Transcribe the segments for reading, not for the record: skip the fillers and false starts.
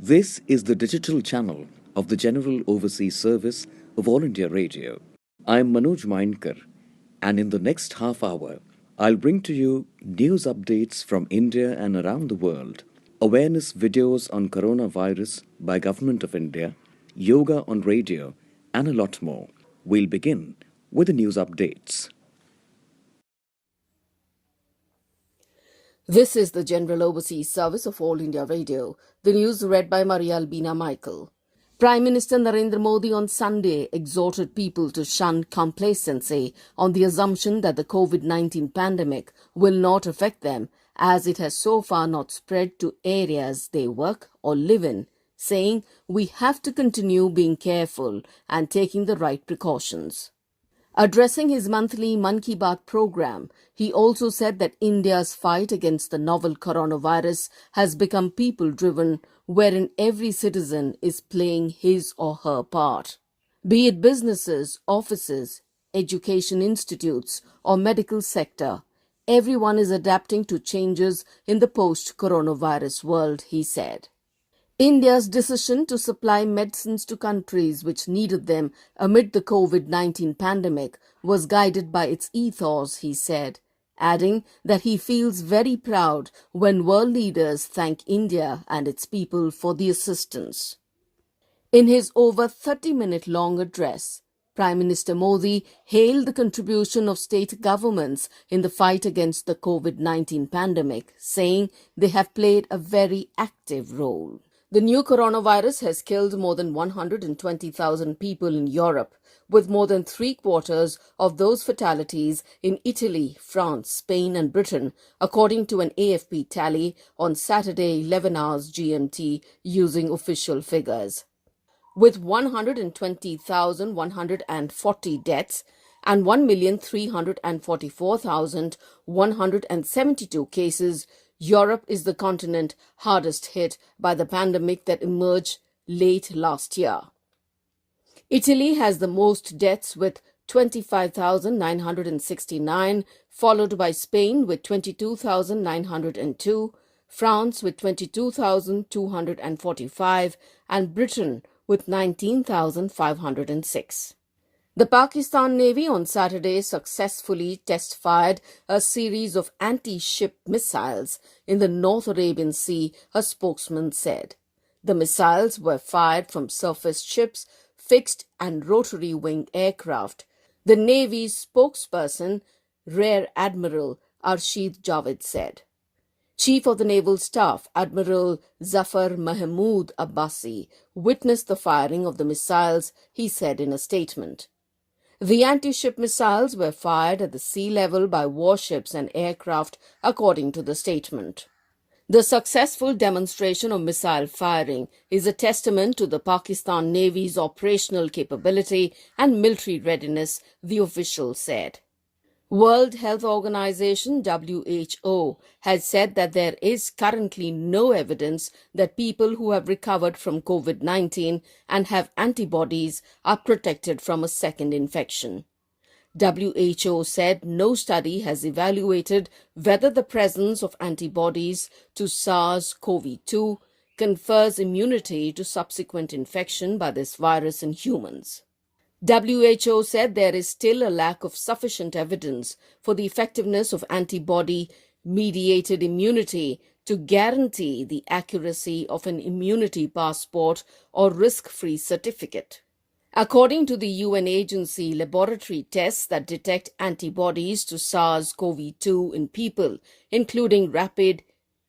This is the digital channel of the General Overseas Service of All India Radio. I'm Manoj Mainkar, and in the next half hour, I'll bring to you news updates from India and around the world, awareness videos on coronavirus by Government of India, yoga on radio, and a lot more. We'll begin with the news updates. This is the General Overseas Service of All India Radio. The news read by Maria Albina Michael. Prime Minister Narendra Modi on Sunday exhorted people to shun complacency on the assumption that the COVID-19 pandemic will not affect them, as it has so far not spread to areas they work or live in, saying we have to continue being careful and taking the right precautions. Addressing his monthly Mann Ki Baat program, he also said that India's fight against the novel coronavirus has become people-driven, wherein every citizen is playing his or her part. Be it businesses, offices, education institutes, or medical sector, everyone is adapting to changes in the post-coronavirus world, he said. India's decision to supply medicines to countries which needed them amid the COVID-19 pandemic was guided by its ethos, he said, adding that he feels very proud when world leaders thank India and its people for the assistance. In his over 30-minute-long address, Prime Minister Modi hailed the contribution of state governments in the fight against the COVID-19 pandemic, saying they have played a very active role. The new coronavirus has killed more than 120,000 people in Europe, with more than three-quarters of those fatalities in Italy, France, Spain and Britain, according to an AFP tally on Saturday 11 hours GMT using official figures. With 120,140 deaths and 1,344,172 cases, Europe is the continent hardest hit by the pandemic that emerged late last year. Italy has the most deaths with 25,969, followed by Spain with 22,902, France with 22,245, and Britain with 19,506. The Pakistan Navy on Saturday successfully test-fired a series of anti-ship missiles in the North Arabian Sea, a spokesman said. The missiles were fired from surface ships, fixed and rotary-wing aircraft. The Navy's spokesperson, Rear Admiral Arshid Javed, said. Chief of the Naval Staff, Admiral Zafar Mahmood Abbasi, witnessed the firing of the missiles, he said in a statement. The anti-ship missiles were fired at the sea level by warships and aircraft, according to the statement. The successful demonstration of missile firing is a testament to the Pakistan Navy's operational capability and military readiness, the official said. World Health Organization (WHO) has said that there is currently no evidence that people who have recovered from COVID-19 and have antibodies are protected from a second infection. WHO said no study has evaluated whether the presence of antibodies to SARS-CoV-2 confers immunity to subsequent infection by this virus in humans. WHO said there is still a lack of sufficient evidence for the effectiveness of antibody-mediated immunity to guarantee the accuracy of an immunity passport or risk-free certificate. According to the UN agency, laboratory tests that detect antibodies to SARS-CoV-2 in people, including rapid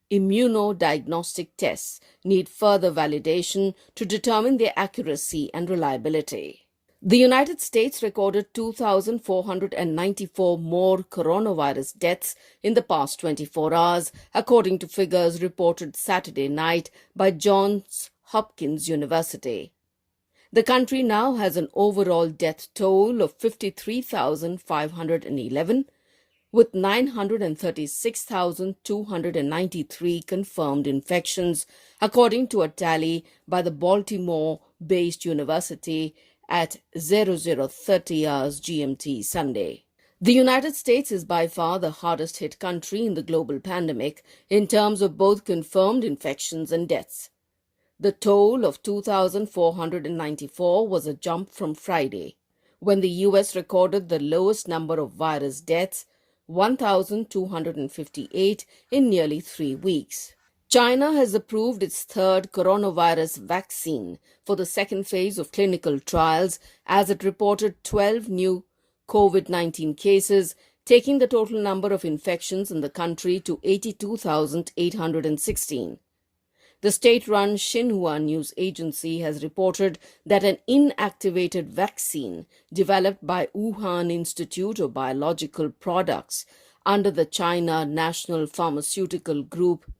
immunodiagnostic tests, need further validation to determine their accuracy and reliability. The United States recorded 2,494 more coronavirus deaths in the past 24 hours, according to figures reported Saturday night by Johns Hopkins University. The country now has an overall death toll of 53,511, with 936,293 confirmed infections, according to a tally by the Baltimore-based university at 0030 hours GMT Sunday. The United States is by far the hardest hit country in the global pandemic in terms of both confirmed infections and deaths. The toll of 2,494 was a jump from Friday, when the US recorded the lowest number of virus deaths, 1,258 in nearly 3 weeks. China has approved its third coronavirus vaccine for the second phase of clinical trials as it reported 12 new COVID-19 cases, taking the total number of infections in the country to 82,816. The state-run Xinhua news agency has reported that an inactivated vaccine developed by Wuhan Institute of Biological Products under the China National Pharmaceutical Group,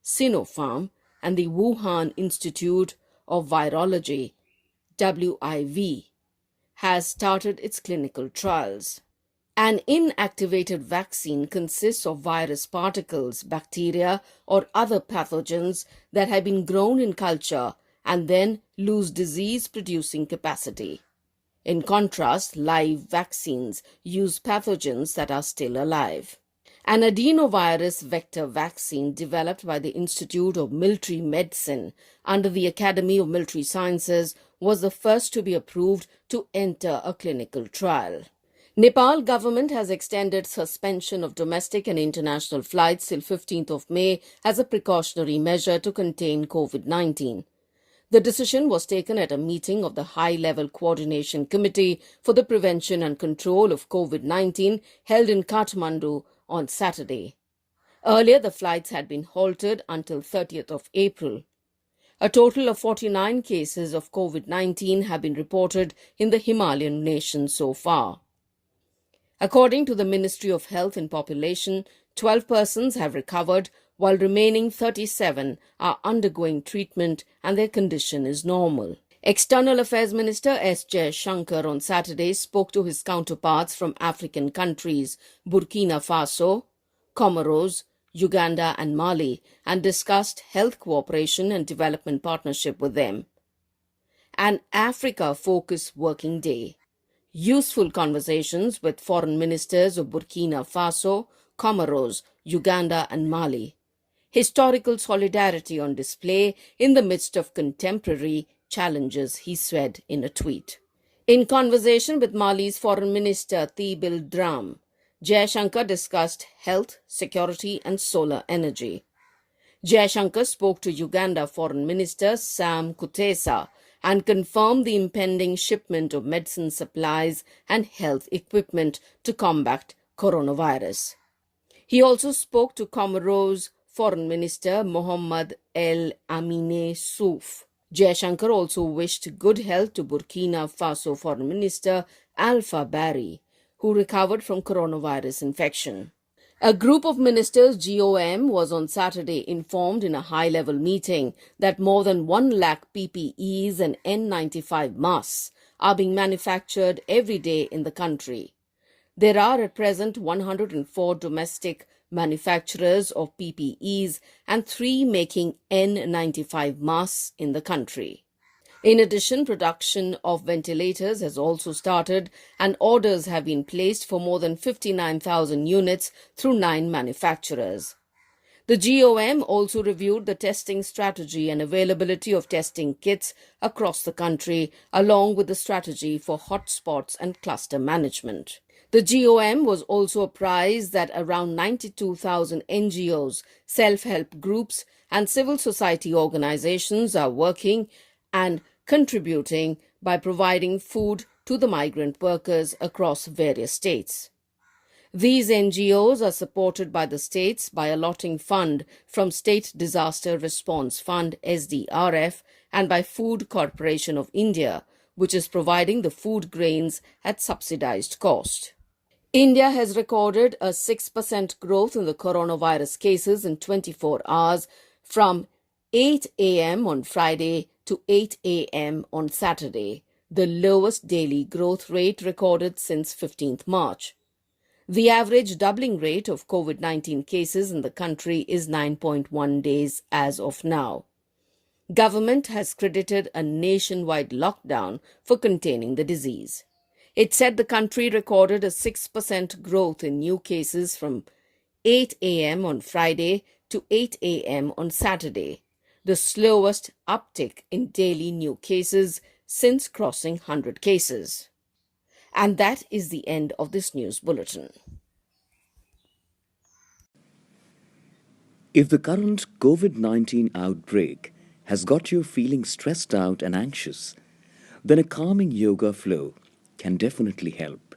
Sinopharm, and the Wuhan Institute of Virology, WIV, has started its clinical trials. An inactivated vaccine consists of virus particles, bacteria, or other pathogens that have been grown in culture and then lose disease-producing capacity. In contrast, live vaccines use pathogens that are still alive. An adenovirus vector vaccine developed by the Institute of Military Medicine under the Academy of Military Sciences was the first to be approved to enter a clinical trial. Nepal government has extended suspension of domestic and international flights till 15th of May as a precautionary measure to contain COVID-19. The decision was taken at a meeting of the High-Level Coordination Committee for the Prevention and Control of COVID-19 held in Kathmandu on Saturday. Earlier, the flights had been halted until 30th of April. A total of 49 cases of COVID-19 have been reported in the Himalayan nations so far. According to the Ministry of Health and Population, 12 persons have recovered, while remaining 37 are undergoing treatment and their condition is normal. External Affairs Minister S. Jaishankar on Saturday spoke to his counterparts from African countries Burkina Faso, Comoros, Uganda and Mali and discussed health cooperation and development partnership with them. An Africa-focused working day. Useful conversations with foreign ministers of Burkina Faso, Comoros, Uganda and Mali. Historical solidarity on display in the midst of contemporary challenges, he said in a tweet. In conversation with Mali's Foreign Minister Thibil Dram, Jaishankar discussed health, security and solar energy. Jaishankar spoke to Uganda Foreign Minister Sam Kutesa and confirmed the impending shipment of medicine supplies and health equipment to combat coronavirus. He also spoke to Comoros Foreign Minister Mohamed El Amine Souf. Jaishankar also wished good health to Burkina Faso Foreign Minister Alpha Bari, who recovered from coronavirus infection. A group of ministers, GOM, was on Saturday informed in a high-level meeting that more than 1 lakh PPEs and N95 masks are being manufactured every day in the country. There are at present 104 domestic manufacturers of PPEs and 3 making N95 masks in the country. In addition, production of ventilators has also started and orders have been placed for more than 59,000 units through 9 manufacturers. The GOM also reviewed the testing strategy and availability of testing kits across the country, along with the strategy for hotspots and cluster management. The GOM was also apprised that around 92,000 NGOs, self-help groups and civil society organizations are working and contributing by providing food to the migrant workers across various states. These NGOs are supported by the states by allotting fund from State Disaster Response Fund SDRF and by Food Corporation of India, which is providing the food grains at subsidized cost. India has recorded a 6% growth in the coronavirus cases in 24 hours from 8 a.m. on Friday to 8 a.m. on Saturday, the lowest daily growth rate recorded since 15th March. The average doubling rate of COVID-19 cases in the country is 9.1 days as of now. Government has credited a nationwide lockdown for containing the disease. It said the country recorded a 6% growth in new cases from 8 a.m. on Friday to 8 a.m. on Saturday, the slowest uptick in daily new cases since crossing 100 cases. And that is the end of this news bulletin. If the current COVID-19 outbreak has got you feeling stressed out and anxious, then a calming yoga flow can definitely help.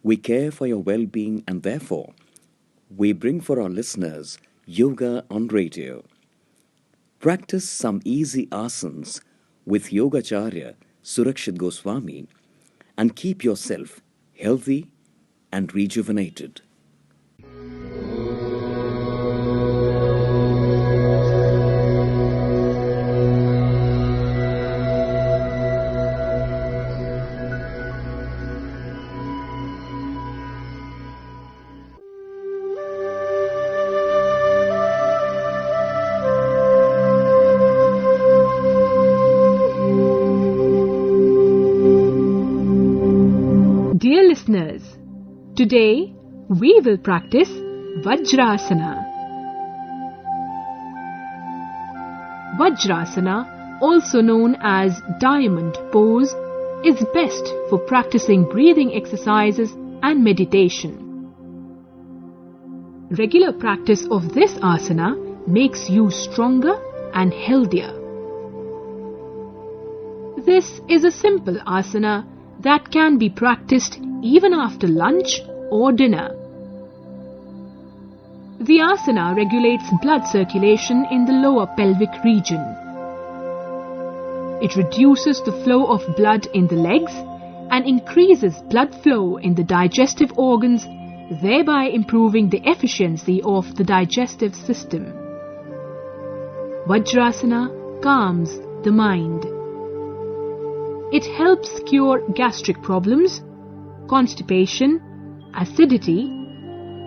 We care for your well-being and therefore, we bring for our listeners Yoga on Radio. Practice some easy asanas with Yogacharya Surakshit Goswami and keep yourself healthy and rejuvenated. Dear listeners, today we will practice Vajrasana. Vajrasana, also known as diamond pose, is best for practicing breathing exercises and meditation. Regular practice of this asana makes you stronger and healthier. This is a simple asana that can be practiced even after lunch or dinner. The asana regulates blood circulation in the lower pelvic region. It reduces the flow of blood in the legs and increases blood flow in the digestive organs, thereby improving the efficiency of the digestive system. Vajrasana calms the mind. It helps cure gastric problems, constipation, acidity,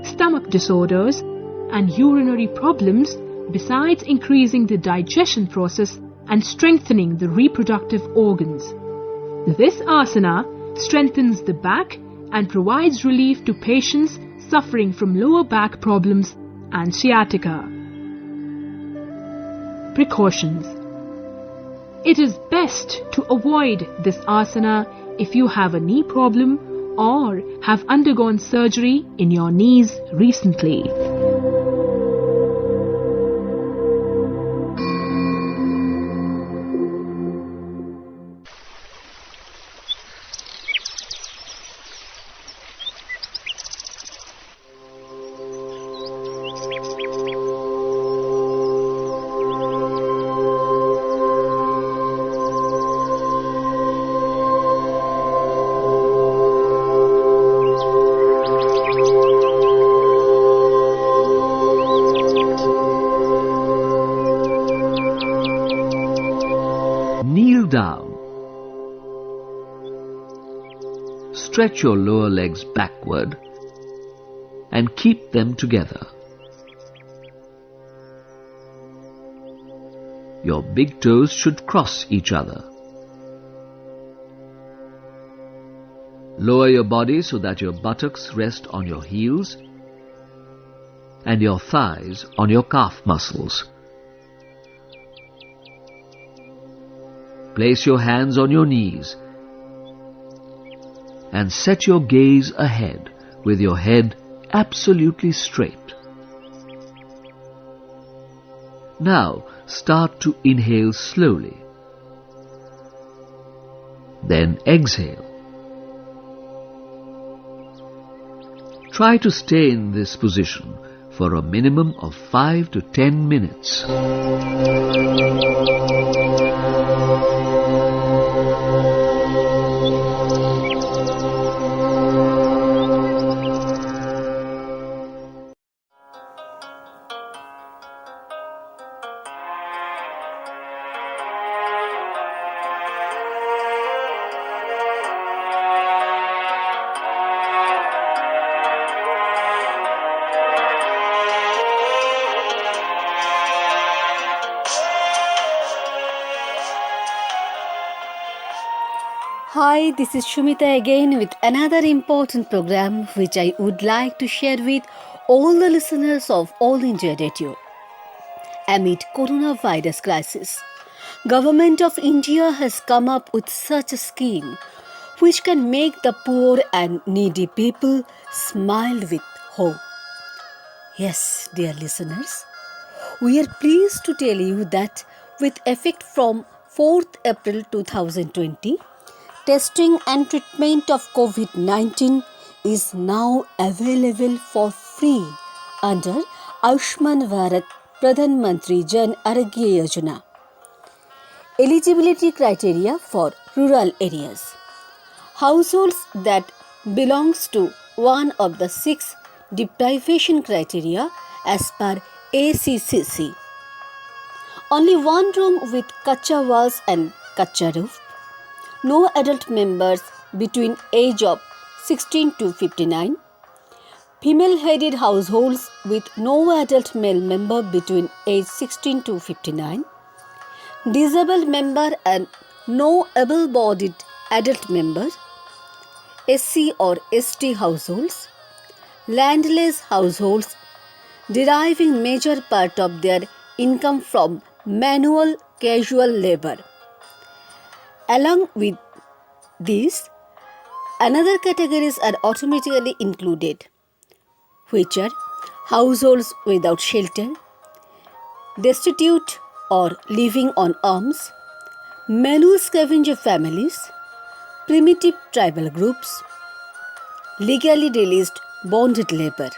stomach disorders, and urinary problems, besides increasing the digestion process and strengthening the reproductive organs. This asana strengthens the back and provides relief to patients suffering from lower back problems and sciatica. Precautions. It is best to avoid this asana if you have a knee problem or have undergone surgery in your knees recently. Kneel down. Stretch your lower legs backward and keep them together. Your big toes should cross each other. Lower your body so that your buttocks rest on your heels and your thighs on your calf muscles. Place your hands on your knees and set your gaze ahead with your head absolutely straight. Now start to inhale slowly. Then exhale. Try to stay in this position for a minimum of 5 to 10 minutes. Hi, this is Shumita again with another important program which I would like to share with all the listeners of All India Radio. amid coronavirus crisis. Government of India has come up with such a scheme which can make the poor and needy people smile with hope. Yes, dear listeners, we are pleased to tell you that with effect from 4th April 2020, testing and treatment of COVID-19 is now available for free under Ayushman Bharat Pradhan Mantri Jan Arogya Yojana. Eligibility criteria for rural areas. Households that belongs to one of the 6 deprivation criteria as per ACCC. Only one room with kacha walls and kacha roof. No adult members between age of 16 to 59. Female-headed households with no adult male member between age 16 to 59. Disabled member and no able-bodied adult member. SC or ST households. Landless households deriving major part of their income from manual casual labor. Along with these, another categories are automatically included, which are households without shelter, destitute or living on alms, manual scavenger families, primitive tribal groups, legally released bonded labor.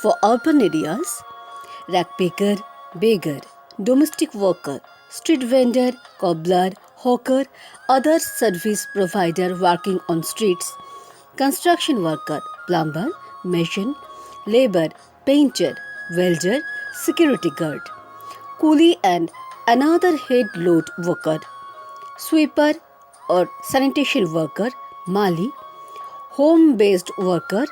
For urban areas, ragpicker, beggar, domestic worker, street vendor, cobbler, hawker, other service provider working on streets, construction worker, plumber, mason, labor, painter, welder, security guard, coolie and another head load worker, sweeper or sanitation worker, mali, home-based worker,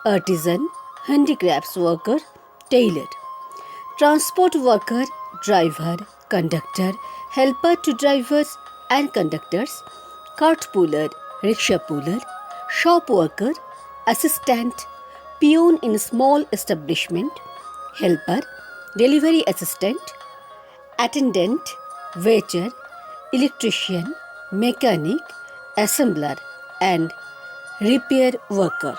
artisan, handicrafts worker, tailor, transport worker, driver, conductor, helper to drivers and conductors, cart puller, rickshaw puller, shop worker, assistant, peon in small establishment, helper, delivery assistant, attendant, waiter, electrician, mechanic, assembler and repair worker.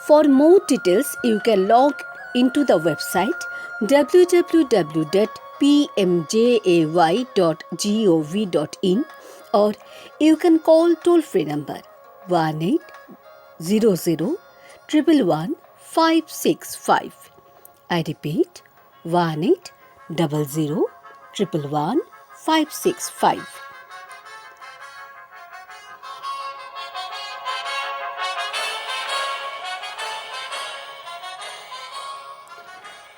For more details, you can log into the website www.pmjay.gov.in or you can call toll-free number 1800 I repeat 1800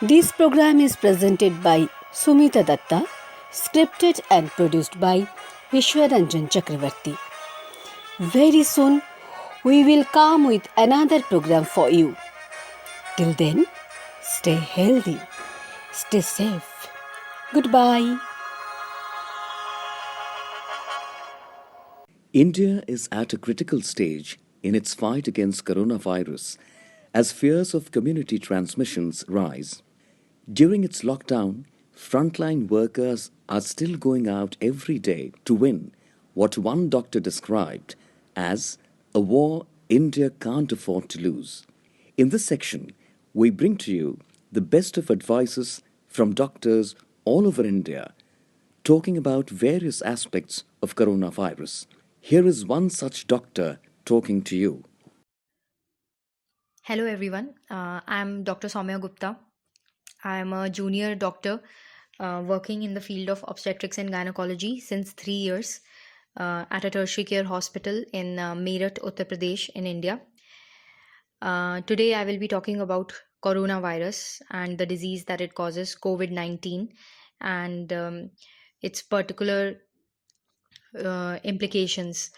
This program is presented by Sumita Datta, scripted and produced by Vishwaranjan Chakravarti. Very soon, we will come with another program for you. Till then, stay healthy, stay safe. Goodbye. India is at a critical stage in its fight against coronavirus as fears of community transmissions rise. During its lockdown, frontline workers are still going out every day to win what one doctor described as a war India can't afford to lose. In this section, we bring to you the best of advices from doctors all over India talking about various aspects of coronavirus. Here is one such doctor talking to you. Hello everyone, I'm Dr. Soumya Gupta. I'm a junior doctor working in the field of obstetrics and gynecology since 3 years at a tertiary care hospital in Meerut, Uttar Pradesh in India. Today I will be talking about coronavirus and the disease that it causes, COVID-19, and its particular implications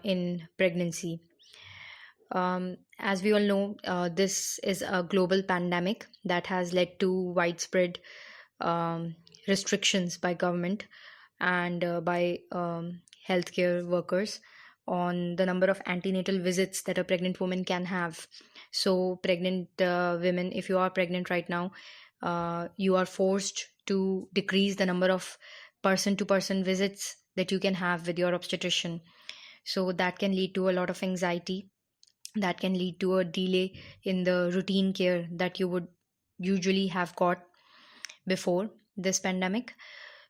in pregnancy. As we all know, this is a global pandemic that has led to widespread restrictions by government and by healthcare workers on the number of antenatal visits that a pregnant woman can have. So pregnant women, if you are pregnant right now, you are forced to decrease the number of person to person visits that you can have with your obstetrician. So that can lead to a lot of anxiety, that can lead to a delay in the routine care that you would usually have got before this pandemic.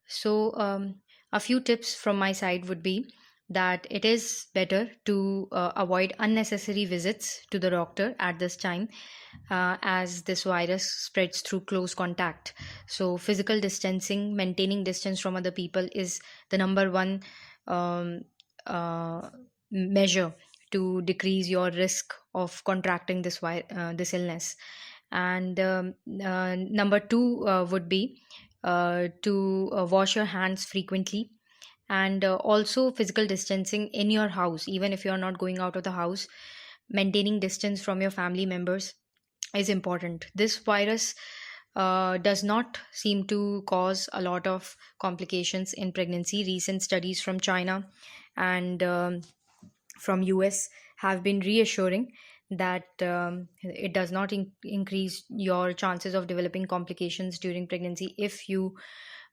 So, a few tips from my side would be that it is better to avoid unnecessary visits to the doctor at this time, as this virus spreads through close contact. So, physical distancing, maintaining distance from other people is the number one um, measure to decrease your risk of contracting this illness. And number two would be to wash your hands frequently, and also physical distancing in your house. Even if you're not going out of the house, maintaining distance from your family members is important. This virus does not seem to cause a lot of complications in pregnancy. Recent studies from China and from US have been reassuring that it does not increase your chances of developing complications during pregnancy if you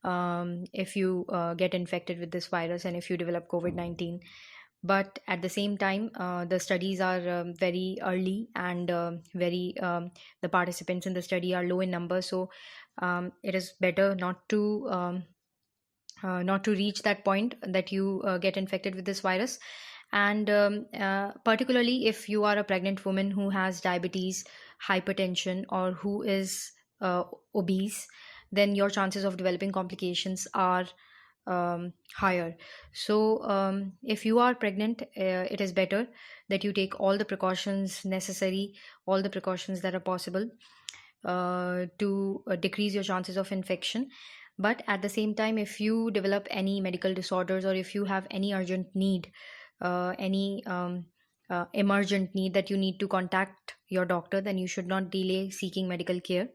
get infected with this virus and if you develop COVID-19. But at the same time, the studies are very early, and the participants in the study are low in number. So it is better not to reach that point that you get infected with this virus. And particularly if you are a pregnant woman who has diabetes, hypertension, or who is obese, then your chances of developing complications are higher. So if you are pregnant, it is better that you take all the precautions necessary, all the precautions that are possible to decrease your chances of infection. But at the same time, if you develop any medical disorders, or if you have any urgent need, any emergent need that you need to contact your doctor, then you should not delay seeking medical care.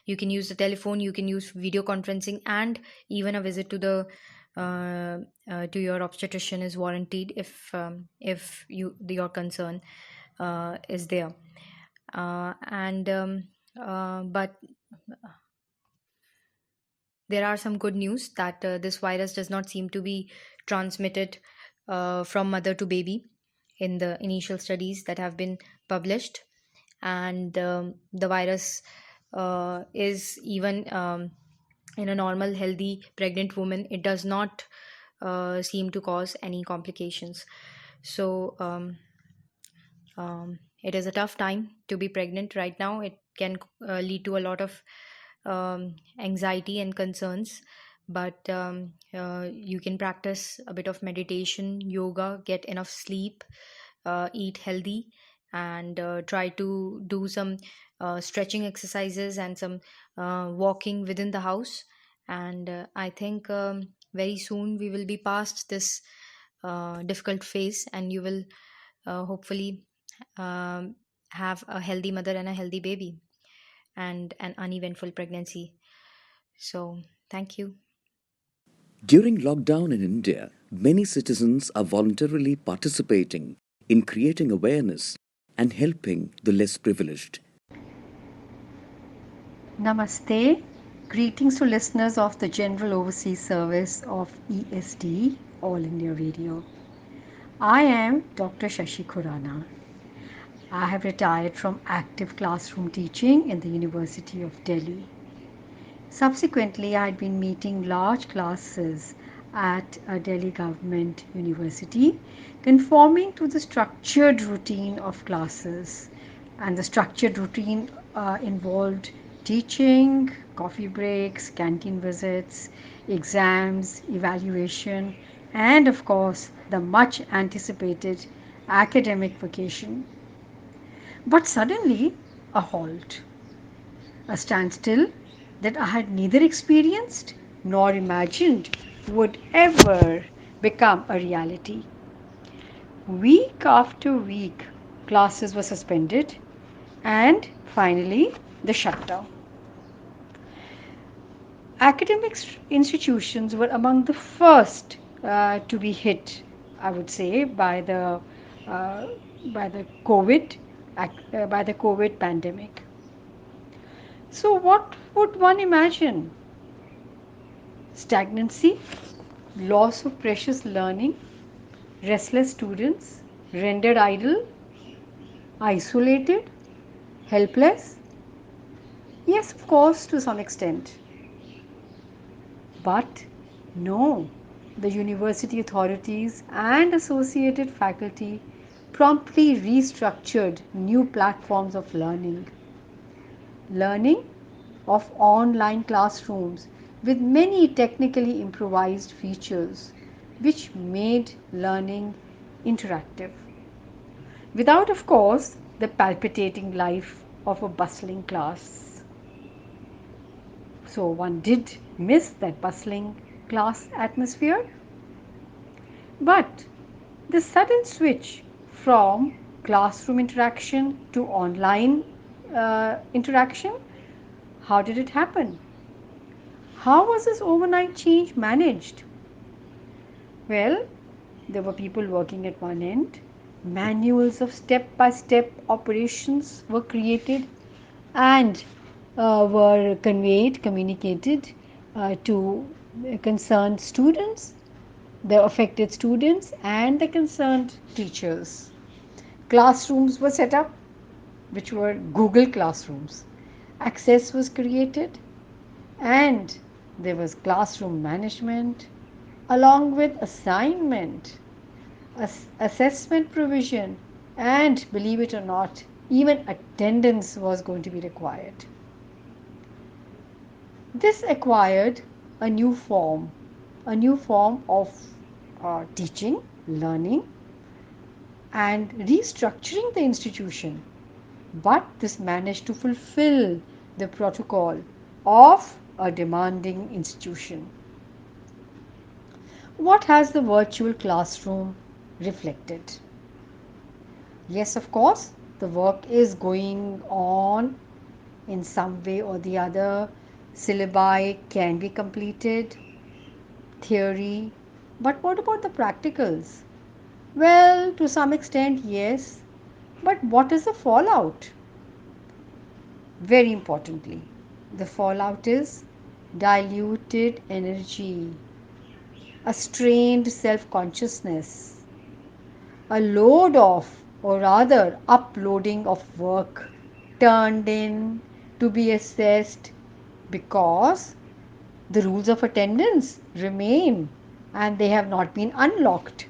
You can use the telephone, you can use video conferencing, and even a visit to your obstetrician is warranted if your concern is there. But there are some good news that this virus does not seem to be transmitted from mother to baby in the initial studies that have been published. And the virus is even in a normal, healthy, pregnant woman, it does not seem to cause any complications. So it is a tough time to be pregnant right now. It can lead to a lot of anxiety and concerns, but you can practice a bit of meditation, yoga, get enough sleep, eat healthy, and try to do some stretching exercises and some walking within the house. And I think very soon we will be past this difficult phase, and you will hopefully have a healthy mother and a healthy baby and an uneventful pregnancy. So, thank you. During lockdown in India, many citizens are voluntarily participating in creating awareness and helping the less privileged. Namaste. Greetings to listeners of the General Overseas Service of ESD, All India Radio. I am Dr. Shashi Khurana. I have retired from active classroom teaching in the University of Delhi. Subsequently, I had been meeting large classes at a Delhi government university, conforming to the structured routine of classes. And the structured routine involved teaching, coffee breaks, canteen visits, exams, evaluation, and of course, the much anticipated academic vacation. But suddenly, a halt, a standstill that I had neither experienced nor imagined would ever become a reality. Week after week, classes were suspended, and finally, the shutdown. Academic institutions were among the first to be hit, I would say, by the COVID pandemic. So, what would one imagine? Stagnancy, loss of precious learning, restless students, rendered idle, isolated, helpless? Yes, of course, to some extent. But no, the university authorities and associated faculty promptly restructured new platforms of learning. Learning of online classrooms with many technically improvised features which made learning interactive. Without, of course, the palpitating life of a bustling class. So one did miss that bustling class atmosphere. But the sudden switch from classroom interaction to online interaction, how did it happen? How was this overnight change managed? Well, there were people working at one end, manuals of step by step operations were created and were communicated to concerned students, the affected students, and the concerned teachers. Classrooms were set up, which were Google Classrooms. Access was created, and there was classroom management along with assignment, assessment provision, and believe it or not, even attendance was going to be required. This acquired a a new form of teaching, learning, and restructuring the institution. But this managed to fulfill the protocol of a demanding institution. What has the virtual classroom reflected? Yes, of course, the work is going on in some way or the other. Syllabi can be completed, theory, but what about the practicals? Well, to some extent, yes, but what is the fallout? Very importantly, the fallout is diluted energy, a strained self consciousness, a load of, or rather, uploading of work turned in to be assessed because the rules of attendance remain and they have not been unlocked.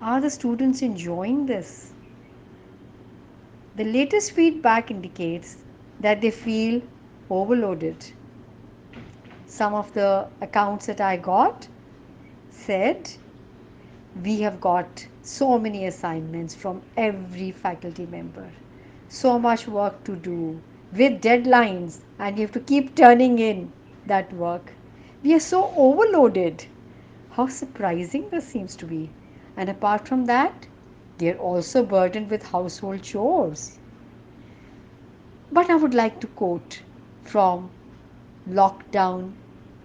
Are the students enjoying this? The latest feedback indicates that they feel overloaded. Some of the accounts that I got said, we have got so many assignments from every faculty member, so much work to do with deadlines, and you have to keep turning in that work. We are so overloaded. How surprising this seems to be. And apart from that, they are also burdened with household chores. But I would like to quote from lockdown,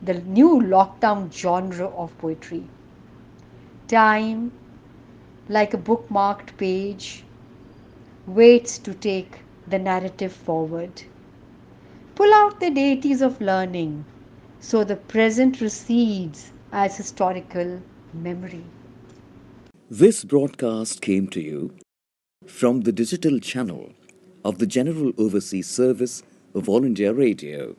the new lockdown genre of poetry. Time, like a bookmarked page, waits to take the narrative forward. Pull out the deities of learning so the present recedes as historical memory. This broadcast came to you from the digital channel of the General Overseas Service of All India Radio.